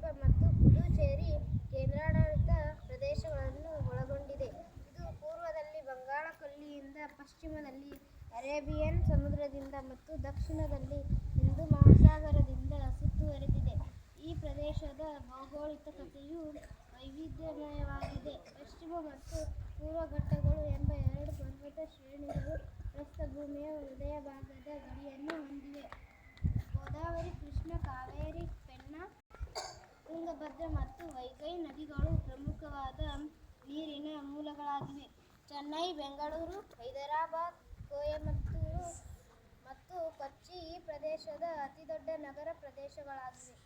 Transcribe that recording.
ಲಕ್ಷದ್ವೀಪ ಮತ್ತು ಪುದುಚೇರಿ ಕೇಂದ್ರಾಡಳಿತ ಪ್ರದೇಶಗಳನ್ನು ಒಳಗೊಂಡಿದೆ. ಇದು ಪೂರ್ವದಲ್ಲಿ ಬಂಗಾಳ ಕೊಲ್ಲಿಯಿಂದ, ಪಶ್ಚಿಮದಲ್ಲಿ ಅರೇಬಿಯನ್ ಸಮುದ್ರದಿಂದ ಮತ್ತು ದಕ್ಷಿಣದಲ್ಲಿ ಹಿಂದೂ ಮಹಾಸಾಗರದಿಂದ ಸುತ್ತುವರೆದಿದೆ. ಈ ಪ್ರದೇಶದ ಭೌಗೋಳಿಕತೆಯು ವೈವಿಧ್ಯಮಯವಾಗಿದೆ. ಪಶ್ಚಿಮ ಮತ್ತು ಪೂರ್ವ ಘಟ್ಟಗಳು ಎಂಬ ಎರಡು ಪರ್ವತ ಶ್ರೇಣಿಗಳು ಪ್ರಸ್ಥಭೂಮಿಯ ಹೃದಯಭಾಗದ ಗಡಿಯನ್ನು ಹೊಂದಿವೆ. ಗೋದಾವರಿ, ಕೃಷ್ಣ, ಕಾವೇರಿ, ಪೆನ್ನಾ, ತುಂಗಭದ್ರಾ ಮತ್ತು ವೈಗೈ ನದಿಗಳು ಪ್ರಮುಖವಾದ ನೀರಿನ ಮೂಲಗಳಾಗಿವೆ. ಚೆನ್ನೈ, ಬೆಂಗಳೂರು, ಹೈದರಾಬಾದ್, ಕೊಯಮತ್ತೂರು ಮತ್ತು ಕೊಚ್ಚಿ ಈ ಪ್ರದೇಶದ ಅತಿದೊಡ್ಡ ನಗರ ಪ್ರದೇಶಗಳಾಗಿವೆ.